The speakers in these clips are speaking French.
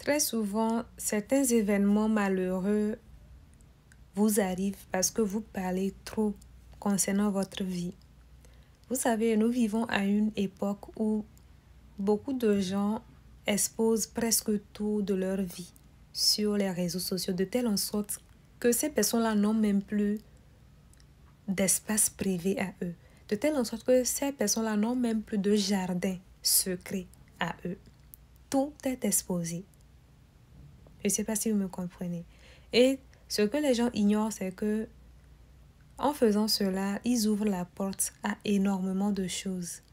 Très souvent, certains événements malheureux vous arrivent parce que vous parlez trop concernant votre vie. Vous savez, nous vivons à une époque où beaucoup de gens exposent presque tout de leur vie sur les réseaux sociaux, de telle en sorte que ces personnes-là n'ont même plus d'espace privé à eux. De telle en sorte que ces personnes-là n'ont même plus de jardin secret à eux. Tout est exposé. Je ne sais pas si vous me comprenez. Et ce que les gens ignorent, c'est que en faisant cela, ils ouvrent la porte à énormément de choses.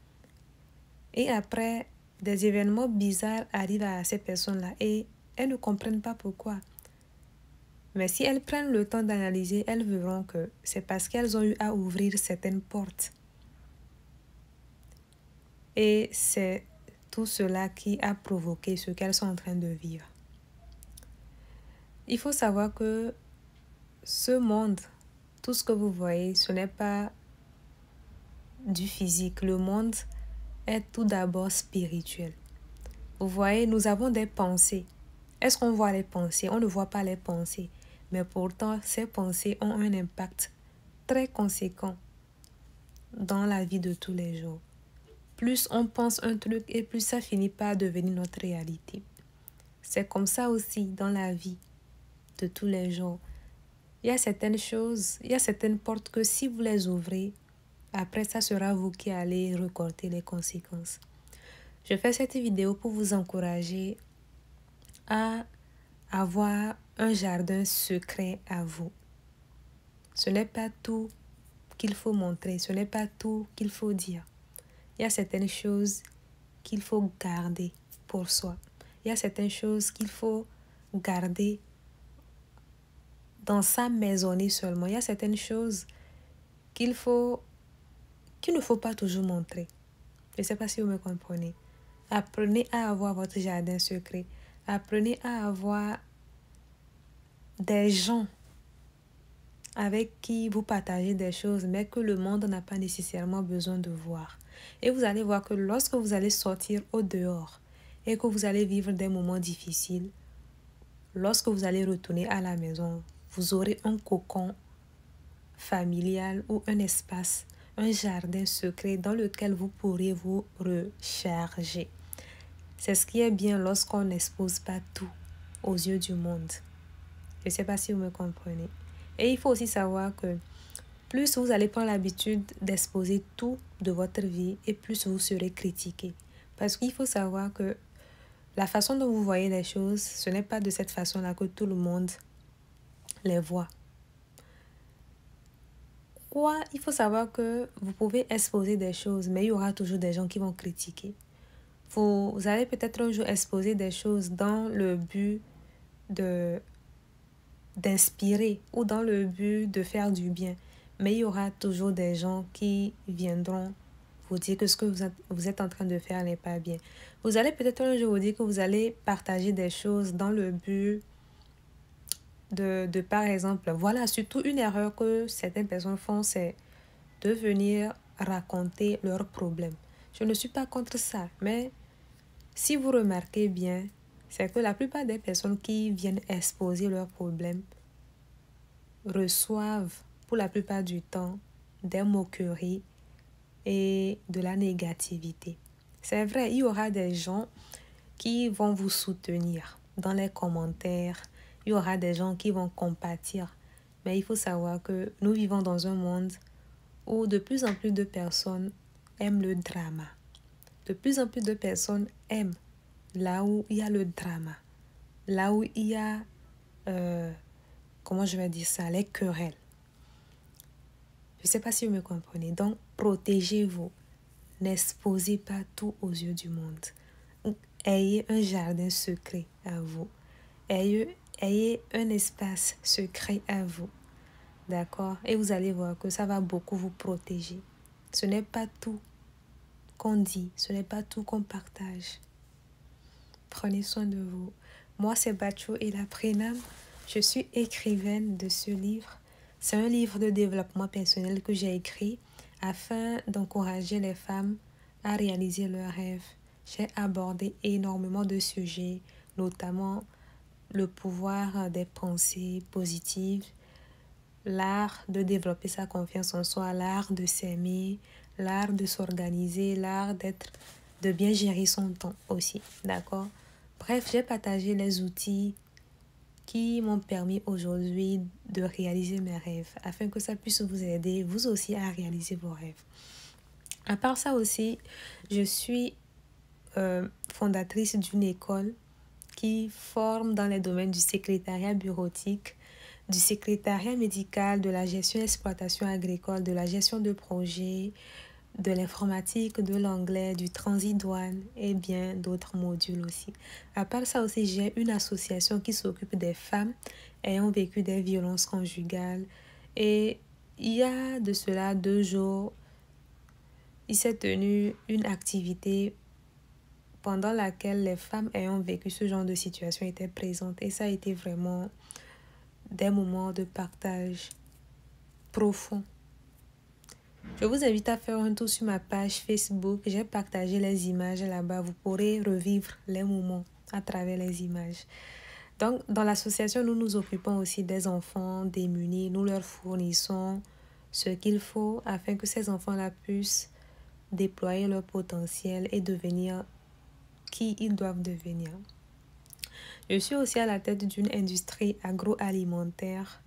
Et après, des événements bizarres arrivent à ces personnes-là et elles ne comprennent pas pourquoi. Mais si elles prennent le temps d'analyser, elles verront que c'est parce qu'elles ont eu à ouvrir certaines portes. Et c'est tout cela qui a provoqué ce qu'elles sont en train de vivre. Il faut savoir que ce monde, tout ce que vous voyez, ce n'est pas du physique. Le monde est tout d'abord spirituel. Vous voyez, nous avons des pensées. Est-ce qu'on voit les pensées? On ne voit pas les pensées. Mais pourtant, ces pensées ont un impact très conséquent dans la vie de tous les jours. Plus on pense un truc et plus ça finit par devenir notre réalité. C'est comme ça aussi dans la vie de tous les jours. Il y a certaines choses, il y a certaines portes que si vous les ouvrez, après ça sera vous qui allez récolter les conséquences. Je fais cette vidéo pour vous encourager à avoir un jardin secret à vous. Ce n'est pas tout qu'il faut montrer, ce n'est pas tout qu'il faut dire. Il y a certaines choses qu'il faut garder pour soi. Il y a certaines choses qu'il faut garder dans sa maisonnée seulement. Il y a certaines choses qu'il ne faut pas toujours montrer. Je ne sais pas si vous me comprenez. Apprenez à avoir votre jardin secret. Apprenez à avoir des gens avec qui vous partagez des choses, mais que le monde n'a pas nécessairement besoin de voir. Et vous allez voir que lorsque vous allez sortir au dehors et que vous allez vivre des moments difficiles, lorsque vous allez retourner à la maison, vous aurez un cocon familial ou un espace, un jardin secret dans lequel vous pourrez vous recharger. C'est ce qui est bien lorsqu'on n'expose pas tout aux yeux du monde. Je ne sais pas si vous me comprenez. Et il faut aussi savoir que plus vous allez prendre l'habitude d'exposer tout de votre vie et plus vous serez critiqué. Parce qu'il faut savoir que la façon dont vous voyez les choses, ce n'est pas de cette façon-là que tout le monde les voit. Il faut savoir que vous pouvez exposer des choses, mais il y aura toujours des gens qui vont critiquer. Vous allez peut-être un jour exposer des choses dans le but d'inspirer ou dans le but de faire du bien. Mais il y aura toujours des gens qui viendront vous dire que ce que vous êtes en train de faire n'est pas bien. Vous allez peut-être un jour vous dire que vous allez partager des choses dans le but de par exemple, voilà, surtout une erreur que certaines personnes font, c'est de venir raconter leurs problèmes. Je ne suis pas contre ça, mais si vous remarquez bien, c'est que la plupart des personnes qui viennent exposer leurs problèmes reçoivent pour la plupart du temps des moqueries et de la négativité. C'est vrai, il y aura des gens qui vont vous soutenir dans les commentaires, il y aura des gens qui vont compatir, mais il faut savoir que nous vivons dans un monde où de plus en plus de personnes aiment le drama. De plus en plus de personnes aiment là où il y a le drama, là où il y a, comment je vais dire ça, les querelles. Je ne sais pas si vous me comprenez. Donc, protégez-vous. N'exposez pas tout aux yeux du monde. Ayez un jardin secret à vous. Ayez un espace secret à vous. D'accord? Et vous allez voir que ça va beaucoup vous protéger. Ce n'est pas tout qu'on dit. Ce n'est pas tout qu'on partage. Prenez soin de vous. Moi, c'est Bacho et la Prénam. Je suis écrivaine de ce livre. C'est un livre de développement personnel que j'ai écrit afin d'encourager les femmes à réaliser leurs rêves. J'ai abordé énormément de sujets notamment le pouvoir des pensées positives, l'art de développer sa confiance en soi, l'art de s'aimer, l'art de s'organiser, l'art de bien gérer son temps aussi, d'accord? Bref, j'ai partagé les outils qui m'ont permis aujourd'hui de réaliser mes rêves, afin que ça puisse vous aider, vous aussi, à réaliser vos rêves. À part ça aussi, je suis fondatrice d'une école qui forme dans les domaines du secrétariat bureautique, du secrétariat médical, de la gestion exploitation agricole, de la gestion de projets, de l'informatique, de l'anglais, du transit douane et bien d'autres modules aussi. À part ça aussi, j'ai une association qui s'occupe des femmes ayant vécu des violences conjugales. Et il y a de cela 2 jours, il s'est tenu une activité pendant laquelle les femmes ayant vécu ce genre de situation étaient présentes. Et ça a été vraiment des moments de partage profond. Je vous invite à faire un tour sur ma page Facebook. J'ai partagé les images là-bas. Vous pourrez revivre les moments à travers les images. Donc, dans l'association, nous nous occupons aussi des enfants démunis. Nous leur fournissons ce qu'il faut afin que ces enfants-là puissent déployer leur potentiel et devenir qui ils doivent devenir. Je suis aussi à la tête d'une industrie agroalimentaire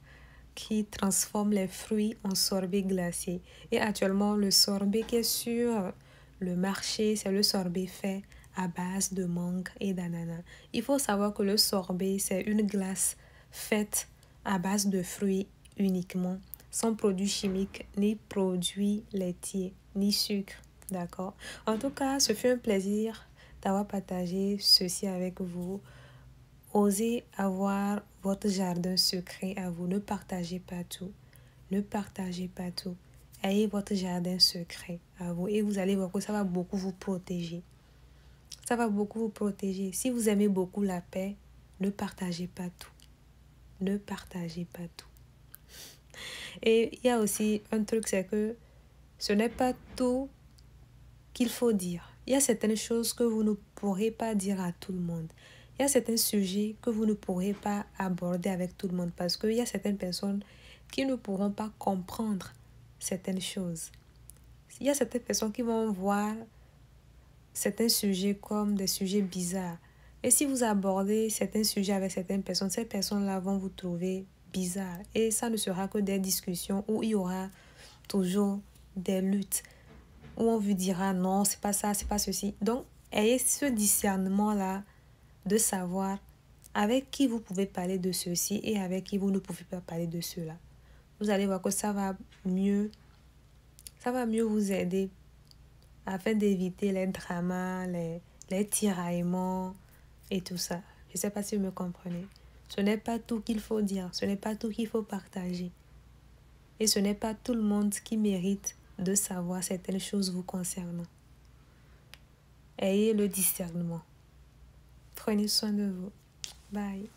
qui transforme les fruits en sorbet glacé. Et actuellement, le sorbet qui est sur le marché, c'est le sorbet fait à base de mangue et d'ananas. Il faut savoir que le sorbet, c'est une glace faite à base de fruits uniquement, sans produits chimiques, ni produits laitiers, ni sucre. D'accord? En tout cas, ce fut un plaisir d'avoir partagé ceci avec vous. Osez avoir votre jardin secret à vous. Ne partagez pas tout. Ne partagez pas tout. Ayez votre jardin secret à vous et vous allez voir que ça va beaucoup vous protéger. Ça va beaucoup vous protéger. Si vous aimez beaucoup la paix, ne partagez pas tout. Ne partagez pas tout. Et il y a aussi un truc, c'est que ce n'est pas tout qu'il faut dire. Il y a certaines choses que vous ne pourrez pas dire à tout le monde. Il y a certains sujets que vous ne pourrez pas aborder avec tout le monde parce qu'il y a certaines personnes qui ne pourront pas comprendre certaines choses. Il y a certaines personnes qui vont voir certains sujets comme des sujets bizarres. Et si vous abordez certains sujets avec certaines personnes, ces personnes-là vont vous trouver bizarre. Et ça ne sera que des discussions où il y aura toujours des luttes. Où on vous dira non, c'est pas ça, c'est pas ceci. Donc, ayez ce discernement-là de savoir avec qui vous pouvez parler de ceci et avec qui vous ne pouvez pas parler de cela. Vous allez voir que ça va mieux vous aider afin d'éviter les dramas, les tiraillements et tout ça. Je ne sais pas si vous me comprenez. Ce n'est pas tout qu'il faut dire, ce n'est pas tout qu'il faut partager. Et ce n'est pas tout le monde qui mérite de savoir certaines choses vous concernant. Ayez le discernement. Prenez soin de vous. Bye.